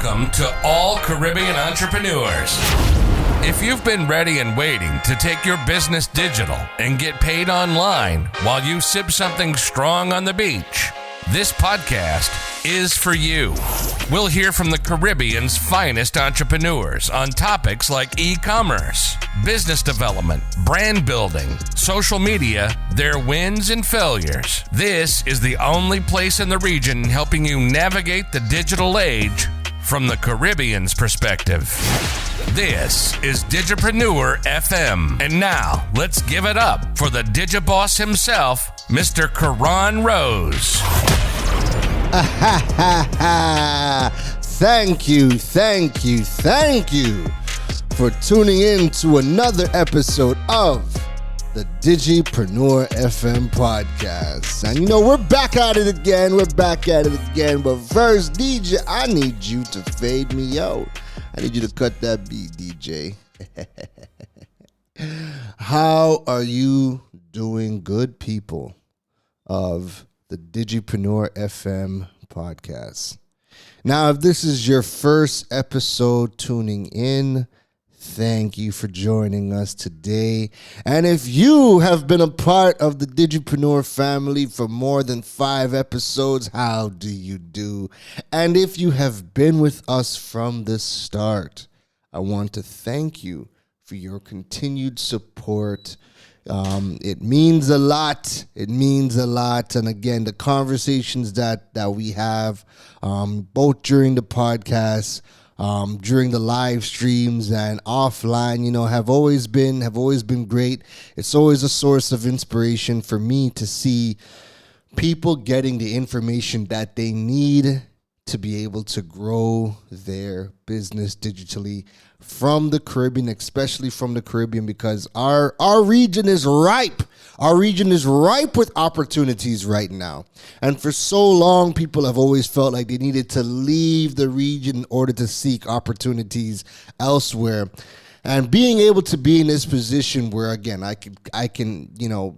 Welcome to all Caribbean entrepreneurs. If you've been ready and waiting to take your business digital and get paid online while you sip something strong on the beach, this podcast is for you. We'll hear from the Caribbean's finest entrepreneurs on topics like e-commerce, business development, brand building, social media, their wins and failures. This is the only place in the region helping you navigate the digital age from the Caribbean's perspective. This is Digipreneur FM. And now, let's give it up for the Digiboss himself, Mr. Karan Rose. Thank you for tuning in to another episode of the Digipreneur FM podcast. And you know, we're back at it again. But first, DJ, I need you to fade me out. I need you to cut that beat, DJ. How are you doing, good people of the Digipreneur FM podcast? Now, if this is your first episode tuning in, thank you for joining us today. And if you have been a part of the Digipreneur family for more than 5 episodes, how do you do? And if you have been with us from the start, I want to thank you for your continued support. It means a lot. And again, the conversations that we have, both during the podcast, during the live streams and offline, have always been great. It's always a source of inspiration for me to see people getting the information that they need to be able to grow their business digitally from the Caribbean, especially from the Caribbean, because our region is ripe. Our region is ripe with opportunities right now. And for so long, people have always felt like they needed to leave the region in order to seek opportunities elsewhere. And being able to be in this position where, again, I can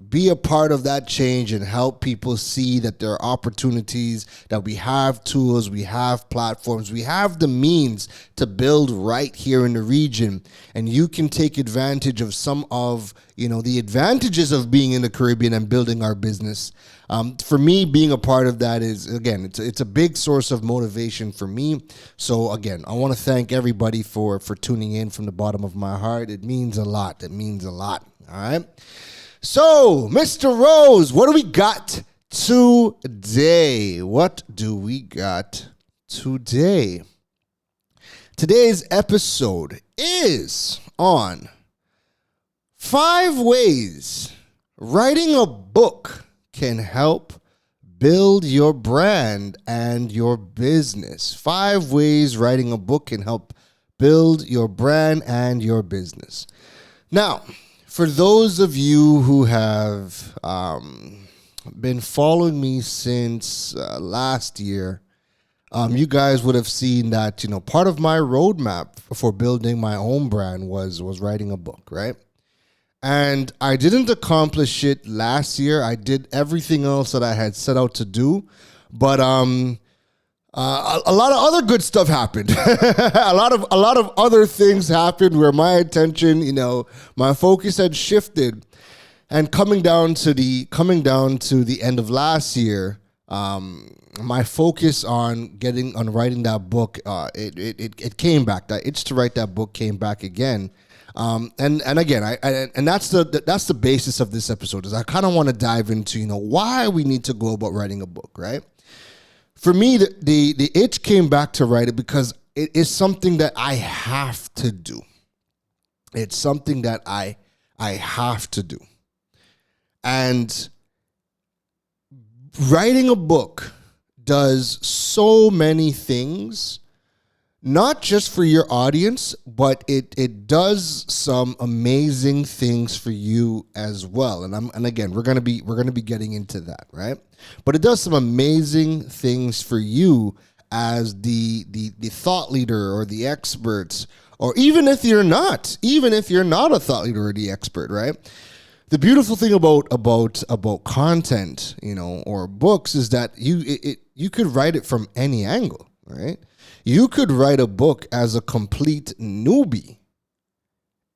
be a part of that change and help people see that there are opportunities, that we have tools, we have platforms, we have the means to build right here in the region. And you can take advantage of some of, the advantages of being in the Caribbean and building our business. For me, being a part of that is, again, it's a big source of motivation for me. So again, I want to thank everybody for tuning in from the bottom of my heart. It means a lot. All right. So, Mr. Rose, what do we got today? Today's episode is on 5 ways writing a book can help build your brand and your business. 5 ways writing a book can help build your brand and your business. Now, for those of you who have been following me since last year, you guys would have seen that, part of my roadmap for building my own brand was writing a book, right? And I didn't accomplish it last year. I did everything else that I had set out to do. But a lot of other good stuff happened. a lot of other things happened where my attention, my focus had shifted. And coming down to the end of last year, my focus on writing that book, it came back. That itch to write that book came back again. And again, that's the basis of this episode, is I kind of want to dive into, why we need to go about writing a book, right? For me, the itch came back to write it because it is something that I have to do. It's something that I have to do. And writing a book does so many things, not just for your audience, but it does some amazing things for you as well. And again, we're gonna be getting into that, right? But it does some amazing things for you as the thought leader or the experts, or even if you're not a thought leader or the expert, right? The beautiful thing about content, or books, is that you could write it from any angle, right? You could write a book as a complete newbie,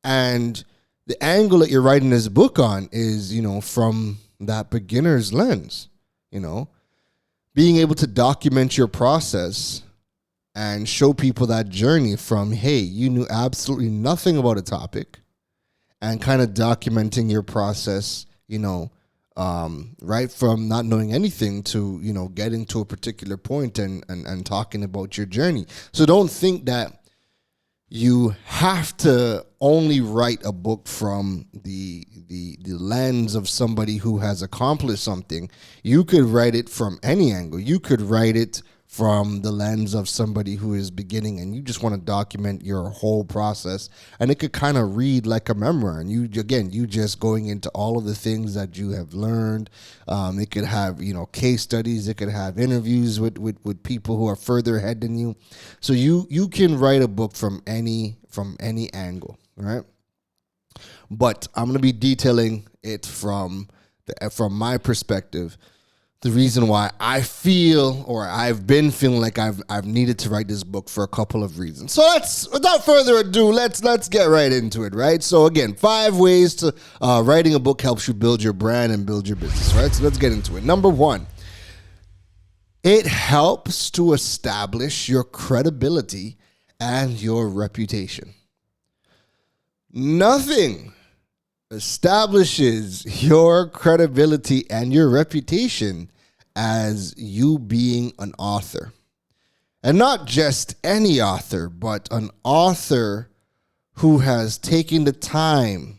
and the angle that you're writing this book on is, from that beginner's lens, being able to document your process and show people that journey from, hey, you knew absolutely nothing about a topic, and kind of documenting your process, right from not knowing anything to, getting to a particular point and talking about your journey. So don't think that you have to only write a book from the lens of somebody who has accomplished something. You could write it from any angle. You could write it from the lens of somebody who is beginning and you just want to document your whole process, and it could kind of read like a memoir, and you just going into all of the things that you have learned. It could have case studies, it could have interviews with people who are further ahead than you. So you can write a book from any angle, right? But I'm going to be detailing it from my perspective. The reason why I feel, or I've been feeling like I've needed to write this book for a couple of reasons. So without further ado, let's get right into it, right? So again, 5 ways to writing a book helps you build your brand and build your business, right? So let's get into it. Number 1, it helps to establish your credibility and your reputation. Nothing establishes your credibility and your reputation as you being an author. And not just any author, but an author who has taken the time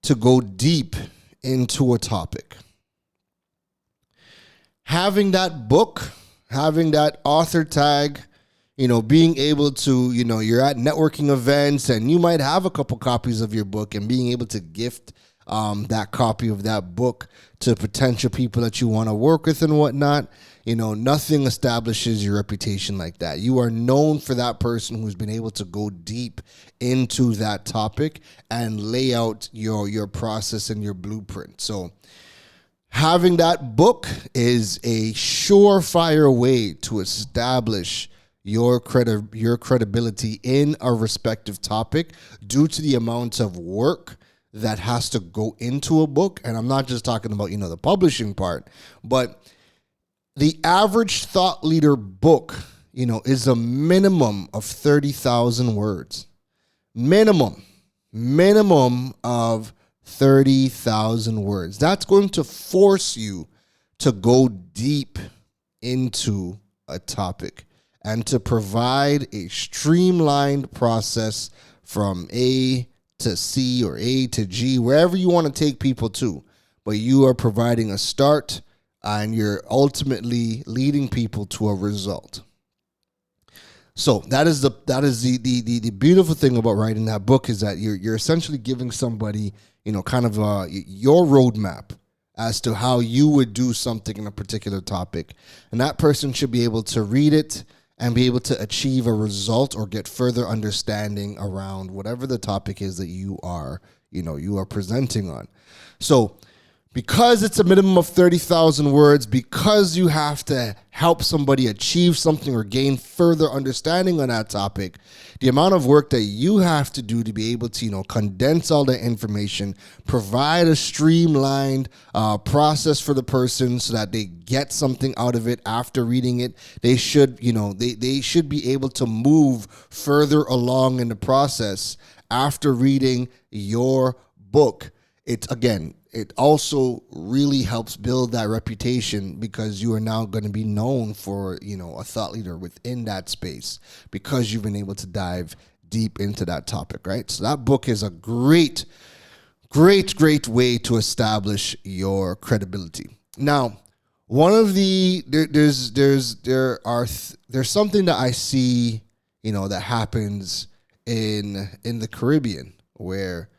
to go deep into a topic. Having that book, having that author tag, being able to, you're at networking events and you might have a couple copies of your book, and being able to gift that copy of that book to potential people that you want to work with and whatnot. Nothing establishes your reputation like that. You are known for that person who's been able to go deep into that topic and lay out your process and your blueprint. So having that book is a surefire way to establish your credibility in a respective topic due to the amount of work that has to go into a book. And I'm not just talking about, the publishing part, but the average thought leader book, is a minimum of 30,000 words. Minimum of 30,000 words. That's going to force you to go deep into a topic and to provide a streamlined process from A to C or A to G, wherever you want to take people to. But you are providing a start and you're ultimately leading people to a result. So that is the beautiful thing about writing that book, is that you're essentially giving somebody, kind of your roadmap as to how you would do something in a particular topic. And that person should be able to read it and be able to achieve a result or get further understanding around whatever the topic is that you are presenting on. So because it's a minimum of 30,000 words, because you have to help somebody achieve something or gain further understanding on that topic, the amount of work that you have to do to be able to, condense all that information, provide a streamlined process for the person so that they get something out of it after reading it. They should, they should be able to move further along in the process after reading your book. It also really helps build that reputation, because you are now going to be known for, a thought leader within that space, because you've been able to dive deep into that topic, right? So that book is a great way to establish your credibility. Now, one of the there's something that I see, that happens in the Caribbean, where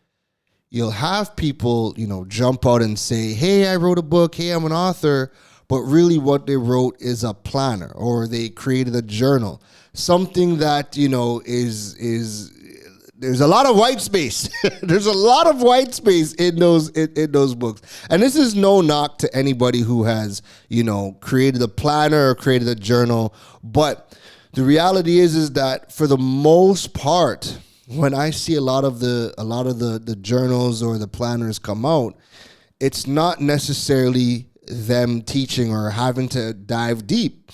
you'll have people, jump out and say, hey, I wrote a book. Hey, I'm an author. But really what they wrote is a planner, or they created a journal, something that, is there's a lot of white space. There's a lot of white space in those books. And this is no knock to anybody who has, created a planner or created a journal. But the reality is that for the most part, when I see a lot of the journals or the planners come out, it's not necessarily them teaching or having to dive deep.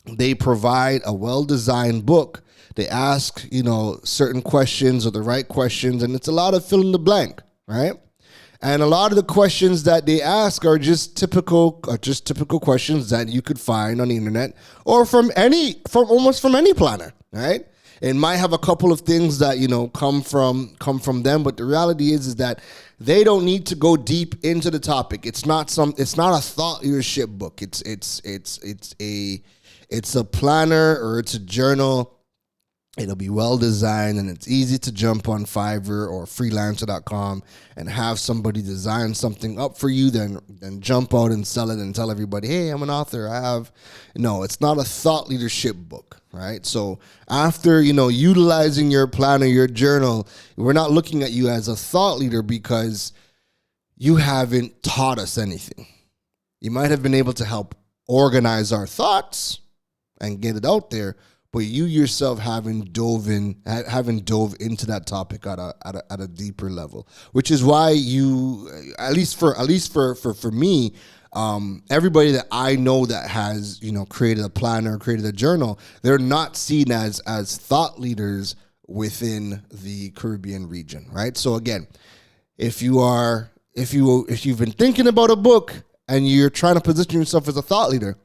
They provide a well-designed book. They ask, certain questions or the right questions, and it's a lot of fill in the blank, right? And a lot of the questions that they ask are just typical questions that you could find on the internet or from almost any planner, right? It might have a couple of things that come from them, but the reality is that they don't need to go deep into the topic. It's not a thought leadership book. It's a planner or it's a journal. It'll be well designed and it's easy to jump on Fiverr or freelancer.com and have somebody design something up for you, then jump out and sell it and tell everybody, hey, I'm an author. No, it's not a thought leadership book, right? So after, utilizing your planner, your journal, we're not looking at you as a thought leader because you haven't taught us anything. You might have been able to help organize our thoughts and get it out there, but you yourself haven't dove into that topic at a deeper level, which is why you, at least for me, everybody that I know that has created a planner, created a journal, they're not seen as thought leaders within the Caribbean region, right? So again, if you've been thinking about a book and you're trying to position yourself as a thought leader,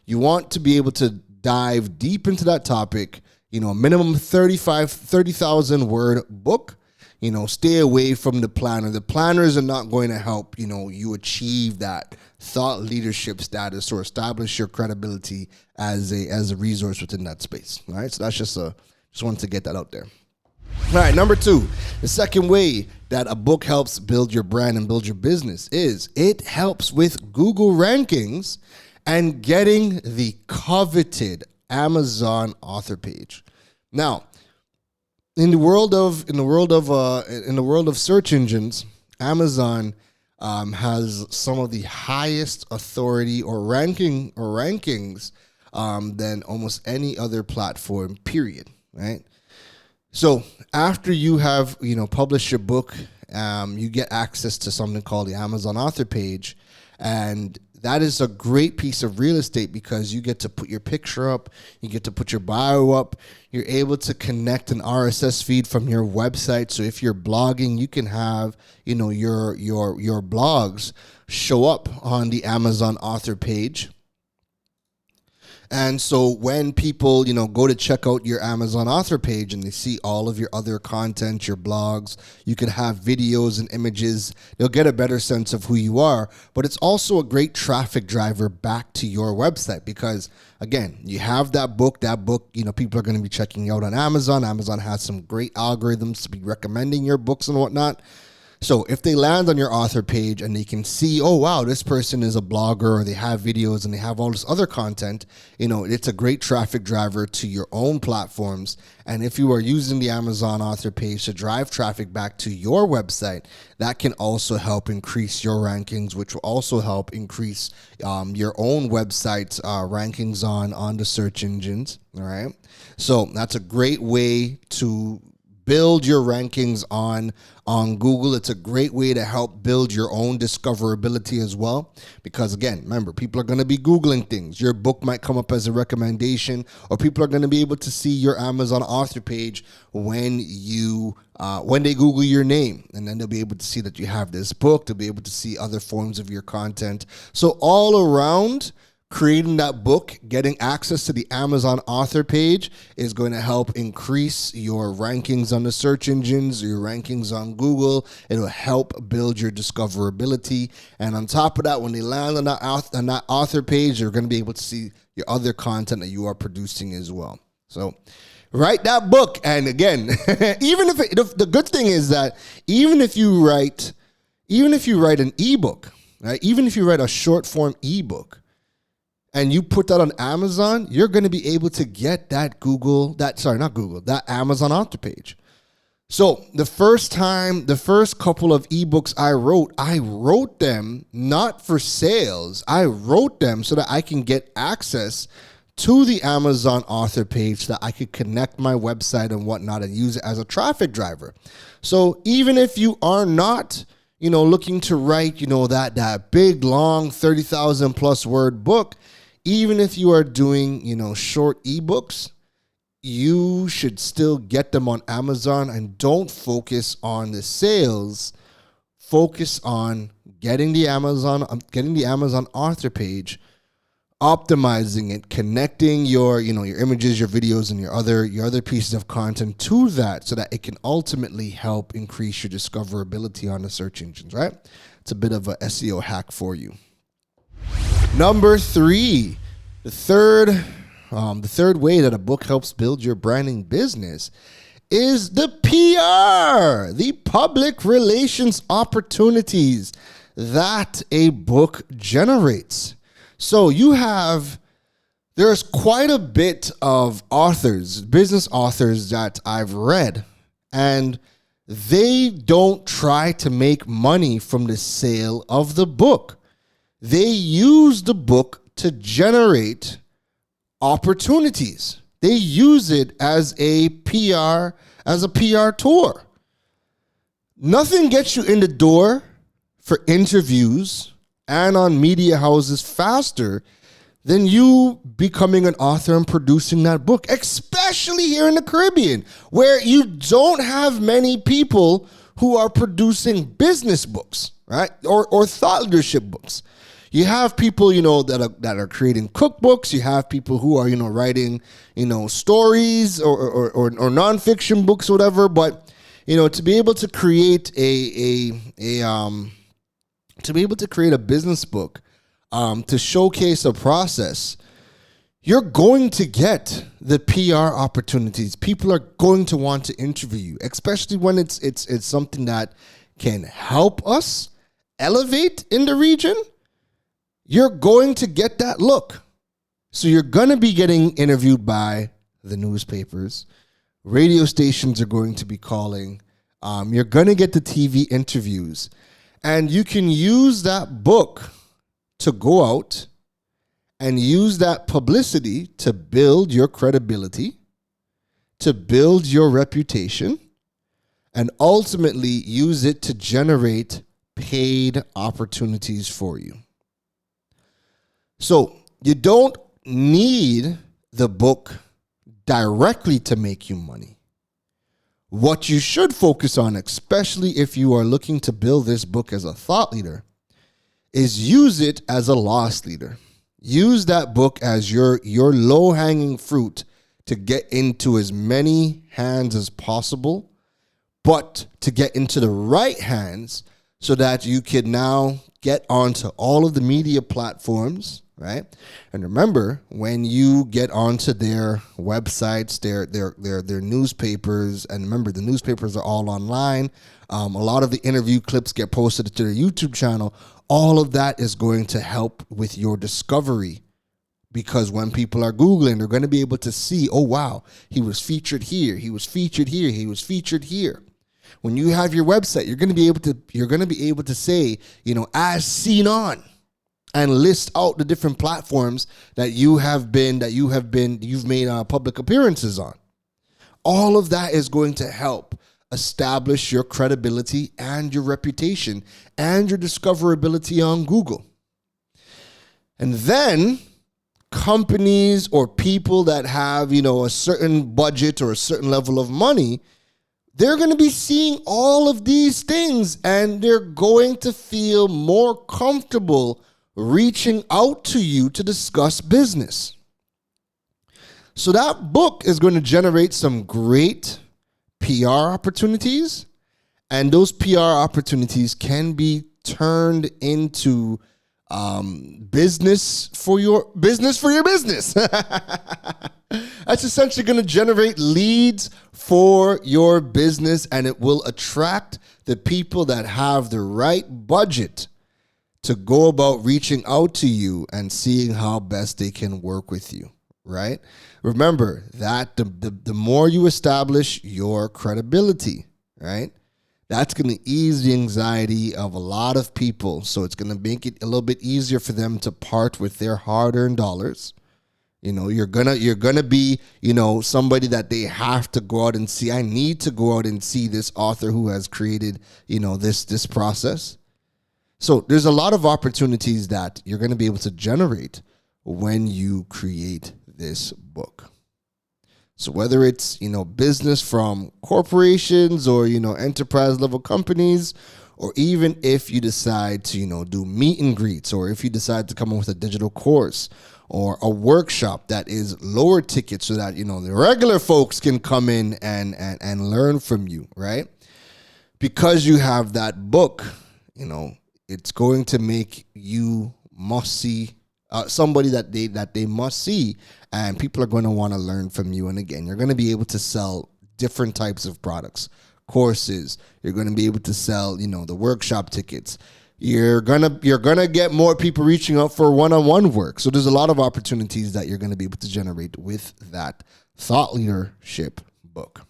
you want to be able to dive deep into that topic, minimum 30,000 word book, stay away from the planner. The planners are not going to help, you achieve that thought leadership status or establish your credibility as a resource within that space. All right. So that's just wanted to get that out there. All right. Number 2, the second way that a book helps build your brand and build your business is it helps with Google rankings and getting the coveted Amazon author page. Now, in the world of search engines, Amazon has some of the highest authority or rankings than almost any other platform. Period. Right. So after you have published your book, you get access to something called the Amazon author page, and that is a great piece of real estate because you get to put your picture up, you get to put your bio up, you're able to connect an RSS feed from your website. So if you're blogging, you can have, your blogs show up on the Amazon author page. And so when people, go to check out your Amazon author page and they see all of your other content, your blogs, you can have videos and images. They'll get a better sense of who you are. But it's also a great traffic driver back to your website because, again, you have that book, people are going to be checking out on Amazon. Amazon has some great algorithms to be recommending your books and whatnot. So if they land on your author page and they can see, oh, wow, this person is a blogger or they have videos and they have all this other content, it's a great traffic driver to your own platforms. And if you are using the Amazon author page to drive traffic back to your website, that can also help increase your rankings, which will also help increase your own website's rankings on the search engines. All right. So that's a great way to build your rankings on Google. It's a great way to help build your own discoverability as well. Because again, remember, people are going to be Googling things. Your book might come up as a recommendation, or people are going to be able to see your Amazon author page when they Google your name. And then they'll be able to see that you have this book. They'll be able to see other forms of your content. So all around, creating that book, getting access to the Amazon author page is going to help increase your rankings on the search engines, your rankings on Google. It'll help build your discoverability. And on top of that, when they land on that author page, you're going to be able to see your other content that you are producing as well. So write that book. And again, the good thing is that even if you write an ebook, right? Even if you write a short form ebook, and you put that on Amazon, you're going to be able to get that Amazon author page. So the first couple of ebooks I wrote them not for sales. I wrote them so that I can get access to the Amazon author page so that I could connect my website and whatnot and use it as a traffic driver. So even if you are not, looking to write, that big, long 30,000 plus word book, even if you are doing, short ebooks, you should still get them on Amazon and don't focus on the sales. Focus on getting the Amazon author page, optimizing it, connecting your images, your videos, and your other pieces of content to that so that it can ultimately help increase your discoverability on the search engines, right? It's a bit of a SEO hack for you. Number 3, the third way that a book helps build your branding business is the PR, the public relations opportunities that a book generates. So there's quite a bit of authors, business authors that I've read, and they don't try to make money from the sale of the book. They use the book to generate opportunities. They use it as a PR tour. Nothing gets you in the door for interviews and on media houses faster than you becoming an author and producing that book, especially here in the Caribbean, where you don't have many people who are producing business books, right? Or thought leadership books. You have people, that are creating cookbooks. You have people who are, writing, stories or nonfiction books, or whatever. But, to be able to create a business book, to showcase a process, you're going to get the PR opportunities. People are going to want to interview you, especially when it's something that can help us elevate in the region. You're going to get that look. So you're going to be getting interviewed by the newspapers. Radio stations are going to be calling. You're going to get the TV interviews. And you can use that book to go out and use that publicity to build your credibility, to build your reputation, and ultimately use it to generate paid opportunities for you. So you don't need the book directly to make you money. What you should focus on, especially if you are looking to build this book as a thought leader, is use it as a loss leader. Use that book as your low-hanging fruit to get into as many hands as possible, but to get into the right hands so that you can now get onto all of the media platforms, right? And remember, when you get onto their websites, their newspapers, and remember, the newspapers are all online. A lot of the interview clips get posted to their YouTube channel. All of that is going to help with your discovery, because when people are Googling, they're going to be able to see, oh, wow, he was featured here, he was featured here, he was featured here. When you have your website, you're going to be able to say, as seen on, and list out the different platforms that you've made public appearances on. All of that is going to help establish your credibility and your reputation and your discoverability on Google. And then companies or people that have, a certain budget or a certain level of money, they're going to be seeing all of these things, and they're going to feel more comfortable reaching out to you to discuss business. So that book is going to generate some great PR opportunities, and those PR opportunities can be turned into business for your business. That's essentially going to generate leads for your business, and it will attract the people that have the right budget to go about reaching out to you and seeing how best they can work with you, right? Remember that the more you establish your credibility, right, that's going to ease the anxiety of a lot of people. So it's going to make it a little bit easier for them to part with their hard-earned dollars You're gonna be, somebody that they have to go out and see. I need to go out and see this author who has created, this process. So there's a lot of opportunities that you're gonna be able to generate when you create this book. So whether it's, business from corporations or, enterprise level companies, or even if you decide to, do meet and greets, or if you decide to come up with a digital course or a workshop that is lower ticket so that, the regular folks can come in and learn from you, right? Because you have that book, it's going to make you must see, somebody that they must see, and people are going to want to learn from you. And again, you're going to be able to sell different types of products, courses. You're going to be able to sell, the workshop tickets. You're gonna get more people reaching out for one-on-one work. So there's a lot of opportunities that you're going to be able to generate with that thought leadership book.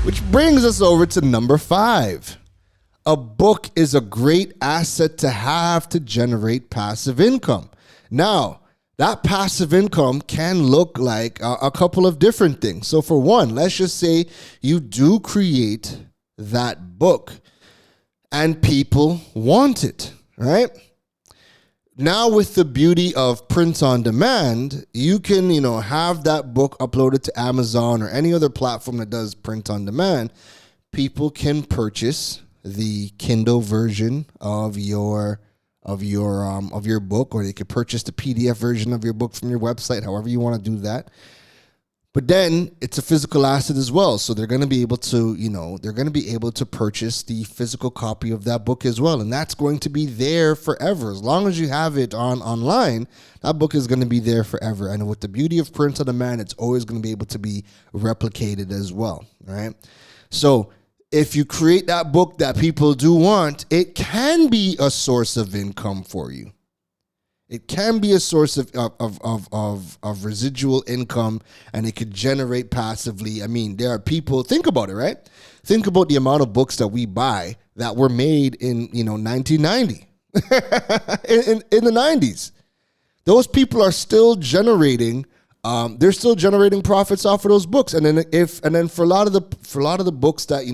Which brings us over to number 5. A book is a great asset to have to generate passive income. Now, that passive income can look like a couple of different things. So for one, let's just say you do create that book and people want it, right? Now with the beauty of print on demand, you can, have that book uploaded to Amazon or any other platform that does print on demand. People can purchase the Kindle version of your book, or they could purchase the PDF version of your book from your website, however you want to do that. But then it's a physical asset as well. So they're going to be able to, purchase the physical copy of that book as well. And that's going to be there forever. As long as you have it online, that book is going to be there forever. And with the beauty of print on demand, it's always going to be able to be replicated as well, right? So if you create that book that people do want, it can be a source of income for you. It can be a source of residual income, and it could generate passively. I mean, there are people, think about it, right? Think about the amount of books that we buy that were made in, 1990, in the 90s. Those people are still generating, they're still generating profits off of those books. And then for a lot of the books that,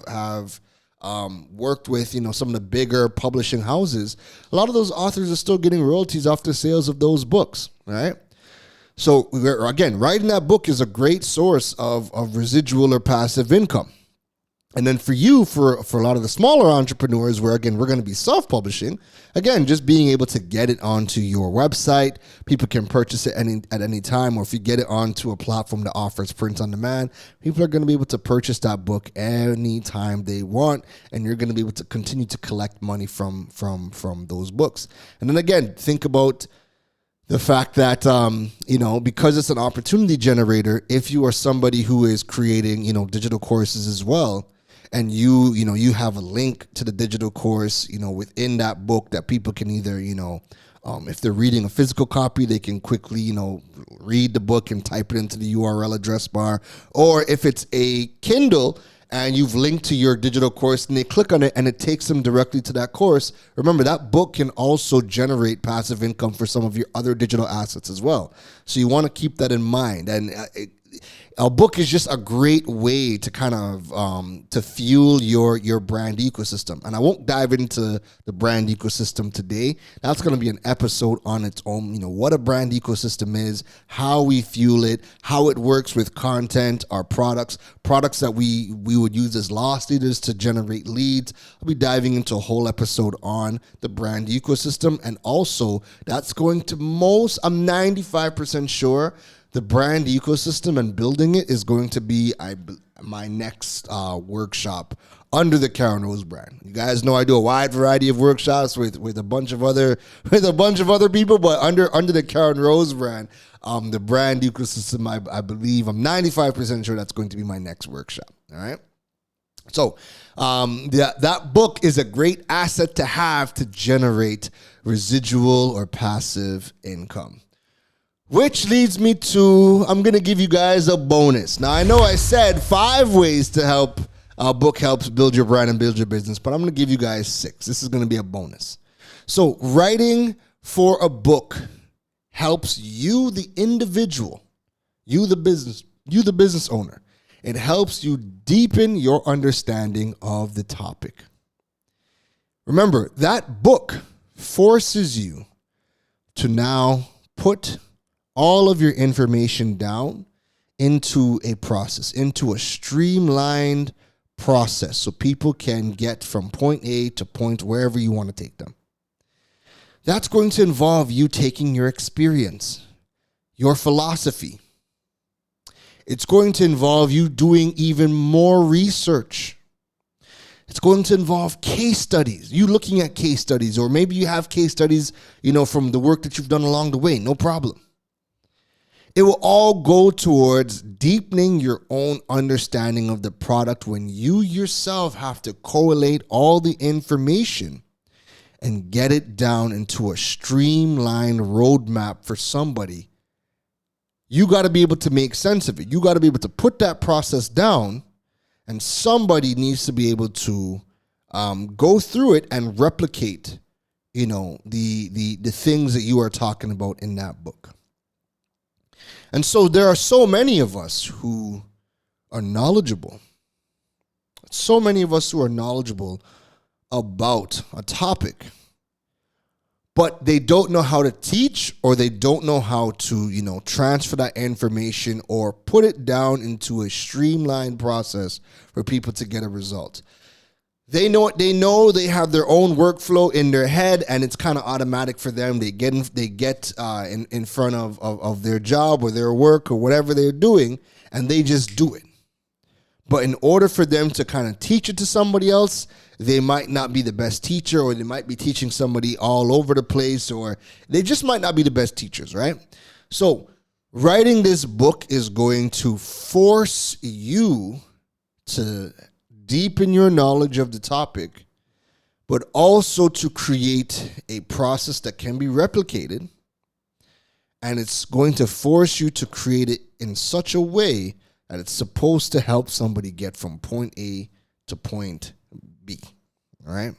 have worked with, some of the bigger publishing houses, a lot of those authors are still getting royalties off the sales of those books, right? So again, writing that book is a great source of residual or passive income. And then for you, for a lot of the smaller entrepreneurs, where again, we're going to be self-publishing, again, just being able to get it onto your website, people can purchase it at any time, or if you get it onto a platform that offers print on demand, people are going to be able to purchase that book anytime they want, and you're going to be able to continue to collect money from those books. And then again, think about the fact that, because it's an opportunity generator, if you are somebody who is creating, digital courses as well, and you have a link to the digital course, within that book that people can either, if they're reading a physical copy, they can quickly, read the book and type it into the URL address bar. Or if it's a Kindle and you've linked to your digital course and they click on it and it takes them directly to that course, remember that book can also generate passive income for some of your other digital assets as well. So you want to keep that in mind. And a book is just a great way to kind of to fuel your brand ecosystem. And I won't dive into the brand ecosystem today. That's going to be an episode on its own. What a brand ecosystem is, how we fuel it, how it works with content, our products that we would use as loss leaders to generate leads. I'll be diving into a whole episode on the brand ecosystem. And also that's going to I'm 95% sure the brand ecosystem and building it is going to be my next workshop under the Karen Rose brand. You guys know I do a wide variety of workshops with a bunch of other people, but under the Karen Rose brand, the brand ecosystem, I believe, I'm 95% sure that's going to be my next workshop. All right. So that book is a great asset to have to generate residual or passive income. Which leads me to, I'm going to give you guys a bonus. Now, I know I said 5 ways to help a book helps build your brand and build your business, but I'm going to give you guys 6. This is going to be a bonus. So writing for a book helps you, the individual, you the business owner. It helps you deepen your understanding of the topic. Remember, that book forces you to now put all of your information down into a process, into a streamlined process, so people can get from point A to point wherever you want to take them. That's going to involve you taking your experience, your philosophy. It's going to involve you doing even more research. It's going to involve case studies, you looking at case studies, or maybe you have case studies, from the work that you've done along the way, no problem. It will all go towards deepening your own understanding of the product when you yourself have to collate all the information and get it down into a streamlined roadmap for somebody. You got to be able to make sense of it. You got to be able to put that process down, and somebody needs to be able to go through it and replicate, the things that you are talking about in that book. And so there are so many of us who are knowledgeable. So many of us who are knowledgeable about a topic, but they don't know how to teach, or they don't know how to, transfer that information or put it down into a streamlined process for people to get a result. They know what they know. They have their own workflow in their head, and it's kind of automatic for them. They get in front of their job or their work or whatever they're doing, and they just do it. But in order for them to kind of teach it to somebody else, they might not be the best teacher, or they might be teaching somebody all over the place, or they just might not be the best teachers, right? So writing this book is going to force you to deepen your knowledge of the topic, but also to create a process that can be replicated. And it's going to force you to create it in such a way that it's supposed to help somebody get from point A to point B. All right?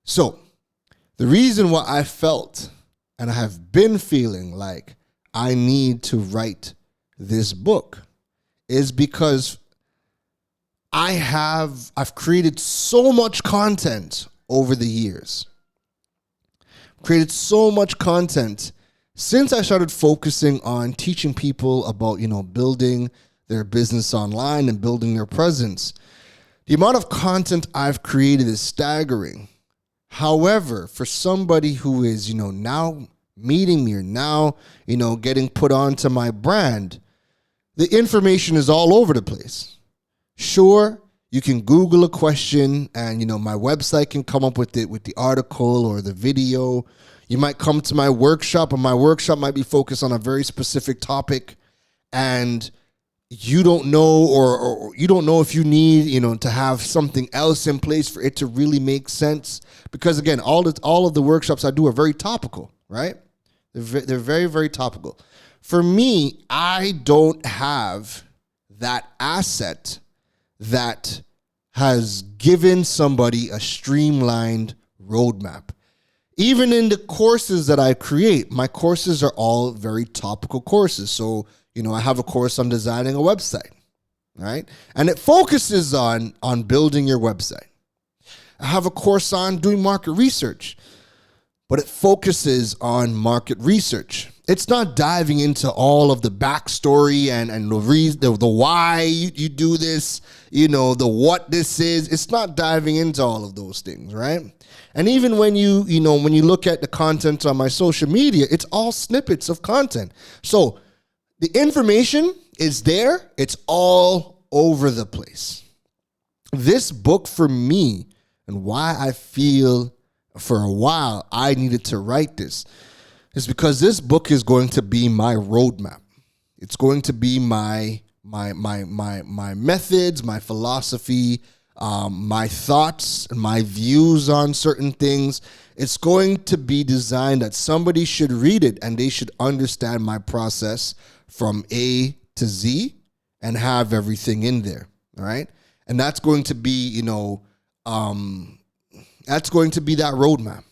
So, the reason why I felt, and I have been feeling like I need to write this book, is because I've created so much content over the years. Created so much content since I started focusing on teaching people about, building their business online and building their presence. The amount of content I've created is staggering. However, for somebody who is, now meeting me, or now, getting put onto my brand, the information is all over the place. Sure, you can Google a question and, my website can come up with it, with the article or the video. You might come to my workshop, and my workshop might be focused on a very specific topic, and you don't know, or you don't know if you need, to have something else in place for it to really make sense. Because again, all of the workshops I do are very topical, right? They're very, very topical. For me, I don't have that asset that has given somebody a streamlined roadmap. Even in the courses that I create, my courses are all very topical courses. So, I have a course on designing a website, right? And it focuses on building your website. I have a course on doing market research, but it focuses on market research. It's not diving into all of the backstory and the why you do this, the what this is. It's not diving into all of those things, right? And even when you look at the content on my social media, it's all snippets of content. So the information is there. It's all over the place. This book, for me, and why I feel for a while I needed to write this, is because this book is going to be my roadmap. It's going to be my methods, my philosophy, my thoughts, and my views on certain things. It's going to be designed that somebody should read it and they should understand my process from A to Z and have everything in there, all right? And that's going to be, that's going to be that roadmap.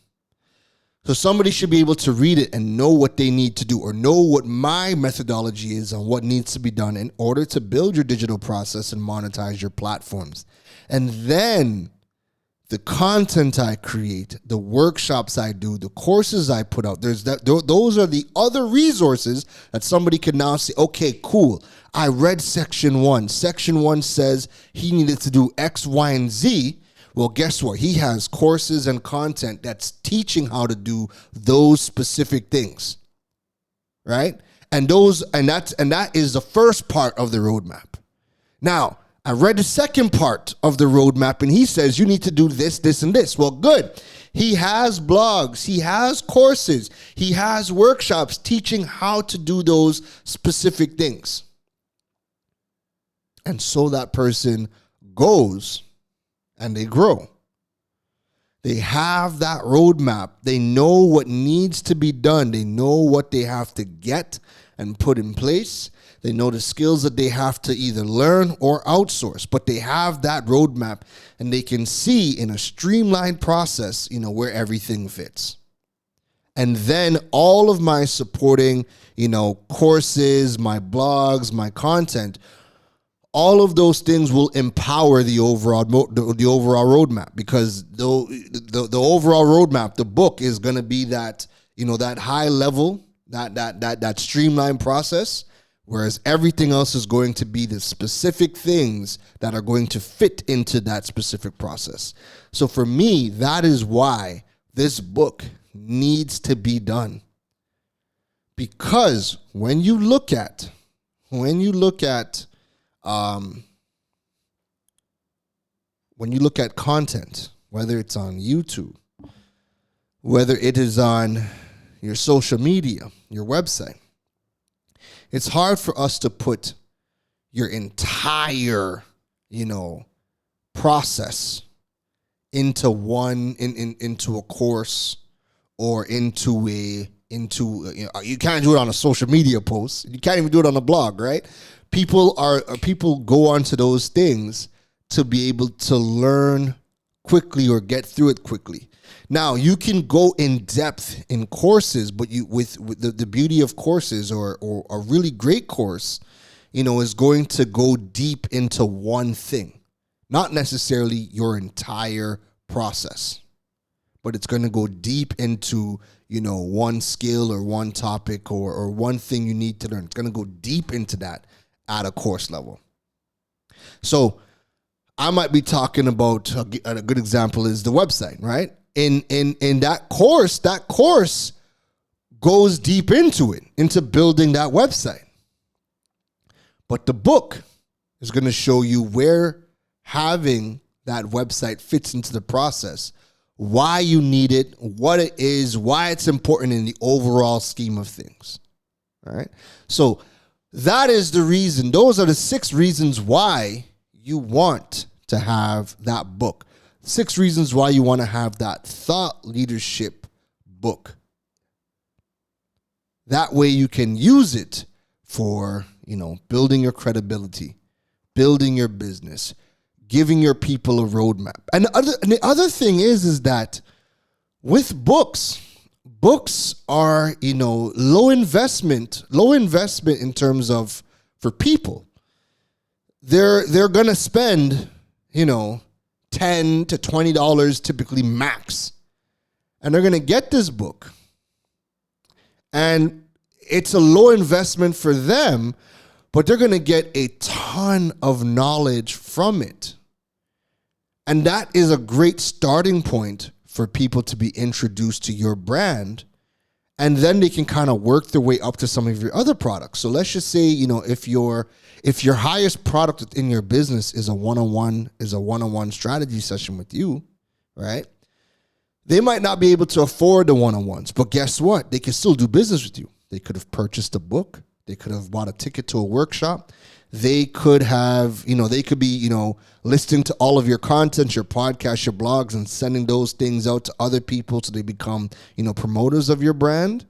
So somebody should be able to read it and know what they need to do, or know what my methodology is on what needs to be done in order to build your digital process and monetize your platforms. And then the content I create, the workshops I do, the courses I put out, those are the other resources that somebody can now say, okay, cool. I read section 1. Section 1 says he needed to do X, Y, and Z. Well, guess what? He has courses and content that's teaching how to do those specific things, right? And that is the first part of the roadmap. Now, I read the second part of the roadmap, and he says you need to do this, this, and this. Well, good. He has blogs, he has courses, he has workshops teaching how to do those specific things. And so that person goes and they grow. They have that roadmap. They know what needs to be done. They know what they have to get and put in place. They know the skills that they have to either learn or outsource, but they have that roadmap and they can see in a streamlined process, where everything fits. And then all of my supporting, courses, my blogs, my content, all of those things will empower the overall roadmap, because the overall roadmap, the book, is going to be that, that high level, that streamlined process, whereas everything else is going to be the specific things that are going to fit into that specific process. So for me, that is why this book needs to be done. Because when you look at content, whether it's on YouTube, whether it is on your social media, your website, it's hard for us to put your entire, process into into a course or into you can't do it on a social media post. You can't even do it on a blog, right? People go onto those things to be able to learn quickly or get through it quickly. Now, you can go in depth in courses, but with the beauty of courses, or a really great course, is going to go deep into one thing, not necessarily your entire process, but it's going to go deep into, one skill or one topic or one thing you need to learn. It's going to go deep into that at a course level. So I might be talking about, a good example is the website, right? In that course goes deep into building that website. But the book is going to show you where having that website fits into the process, why you need it, what it is, why it's important in the overall scheme of things. All right. So that is the reason. Those are the 6 reasons why you want to have that book. 6 reasons why you want to have that thought leadership book. That way you can use it for, building your credibility, building your business, giving your people a roadmap. And the other thing is that with books are, low investment in terms of, for people. They're going to spend, $10 to $20 typically max. And they're going to get this book. And it's a low investment for them, but they're going to get a ton of knowledge from it. And that is a great starting point for people to be introduced to your brand. And then they can kind of work their way up to some of your other products. So let's just say, if your highest product in your business is a one-on-one strategy session with you, right? They might not be able to afford the one-on-ones, but guess what? They can still do business with you. They could have purchased a book. They could have bought a ticket to a workshop. They could have, they could be, listening to all of your content, your podcasts, your blogs, and sending those things out to other people so they become, promoters of your brand.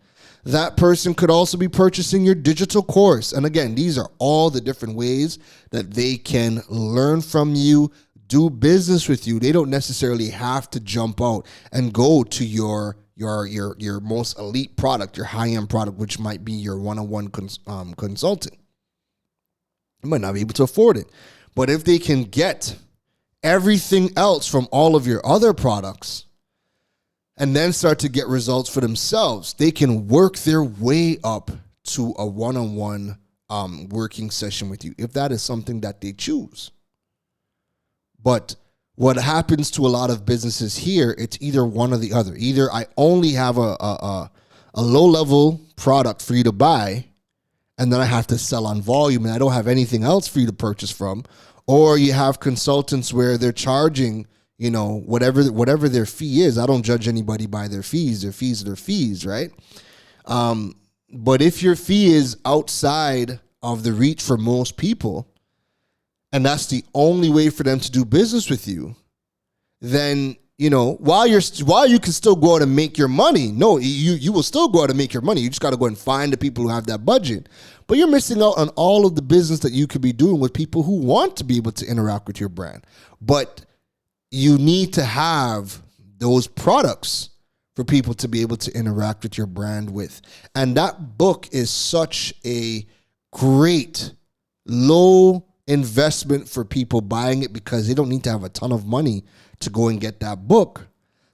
That person could also be purchasing your digital course. And again, these are all the different ways that they can learn from you, do business with you. They don't necessarily have to jump out and go to your your most elite product, your high-end product, which might be your one-on-one consulting. You might not be able to afford it. But if they can get everything else from all of your other products and then start to get results for themselves, they can work their way up to a one-on-one working session with you, if that is something that they choose. But what happens to a lot of businesses here, it's either one or the other. Either I only have a low-level product for you to buy, and then I have to sell on volume, and I don't have anything else for you to purchase from. Or you have consultants where they're charging, whatever their fee is. I don't judge anybody by their fees. Their fees are their fees, right? But if your fee is outside of the reach for most people, and that's the only way for them to do business with you, then, while you can still go out and make your money, you will still go out and make your money. You just got to go and find the people who have that budget. But you're missing out on all of the business that you could be doing with people who want to be able to interact with your brand. But you need to have those products for people to be able to interact with your brand with. And that book is such a great low investment for people buying it, because they don't need to have a ton of money to go and get that book.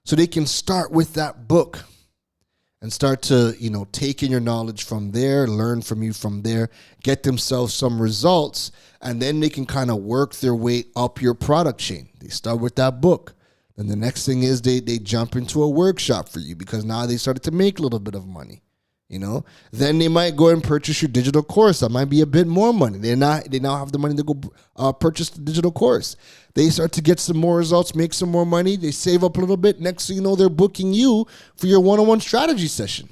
So they can start with that book and start to, take in your knowledge from there, learn from you from there, get themselves some results, and then they can kind of work their way up your product chain. They start with that book. Then the next thing is they jump into a workshop for you, because now they started to make a little bit of money. Then they might go and purchase your digital course. That might be a bit more money. They now have the money to go purchase the digital course. They start to get some more results, make some more money. They save up a little bit. Next thing you know, they're booking you for your one-on-one strategy session.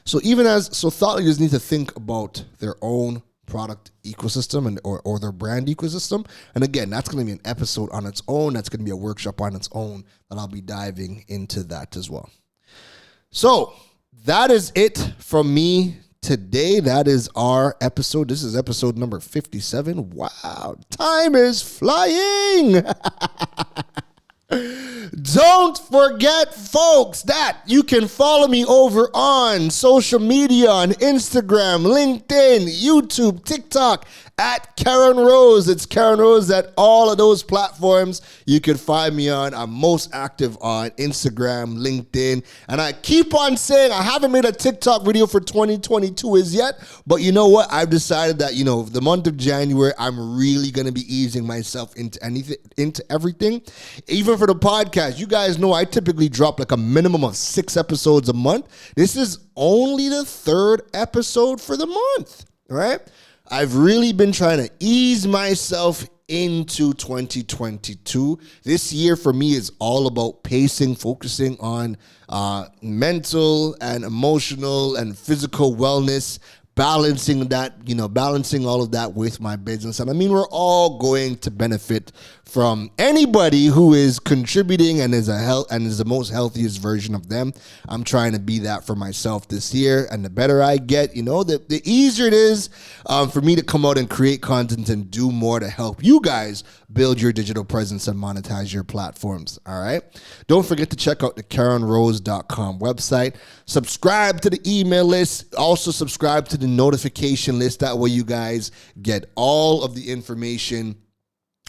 So thought leaders need to think about their own product ecosystem or their brand ecosystem. And again, that's going to be an episode on its own. That's going to be a workshop on its own, and I'll be diving into that as well. So that is it from me today. That is our episode. This is episode number 57. Wow, time is flying. Don't forget, folks, that you can follow me over on social media, on Instagram, LinkedIn, YouTube, TikTok, at Karen Rose. It's Karen Rose at all of those platforms you can find me on. I'm most active on Instagram, LinkedIn, and I keep on saying I haven't made a TikTok video for 2022 as yet, but you know what? I've decided that, the month of January, I'm really going to be easing myself into everything. Even for the podcast, you guys know I typically drop like a minimum of 6 episodes a month. This is only the 3rd episode for the month, right? I've really been trying to ease myself into 2022. This year for me is all about pacing, focusing on mental and emotional and physical wellness, balancing all of that with my business. And I mean, we're all going to benefit from anybody who is contributing and is the most healthiest version of them. I'm trying to be that for myself this year. And the better I get, the easier it is for me to come out and create content and do more to help you guys build your digital presence and monetize your platforms. All right. Don't forget to check out the KarenRose.com website. Subscribe to the email list. Also subscribe to the notification list. That way you guys get all of the information,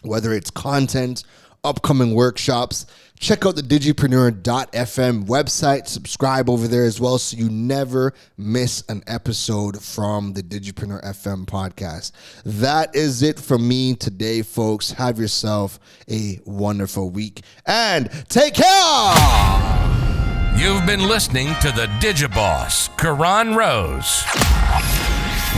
whether it's content, upcoming workshops. Check out the digipreneur.fm website. Subscribe over there as well so you never miss an episode from the Digipreneur FM podcast. That is it from me today, folks. Have yourself a wonderful week and take care. You've been listening to the DigiBoss, Karen Rose.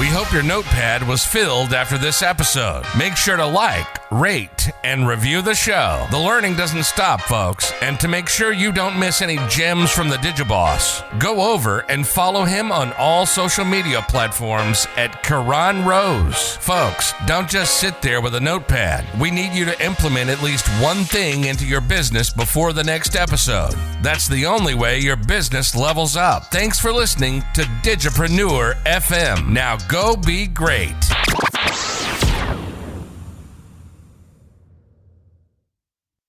We hope your notepad was filled after this episode. Make sure to like, rate, and review the show. The learning doesn't stop, folks. And to make sure you don't miss any gems from the DigiBoss, go over and follow him on all social media platforms at Karen Rose. Folks, don't just sit there with a notepad. We need you to implement at least one thing into your business before the next episode. That's the only way your business levels up. Thanks for listening to Digipreneur FM. Now go be great.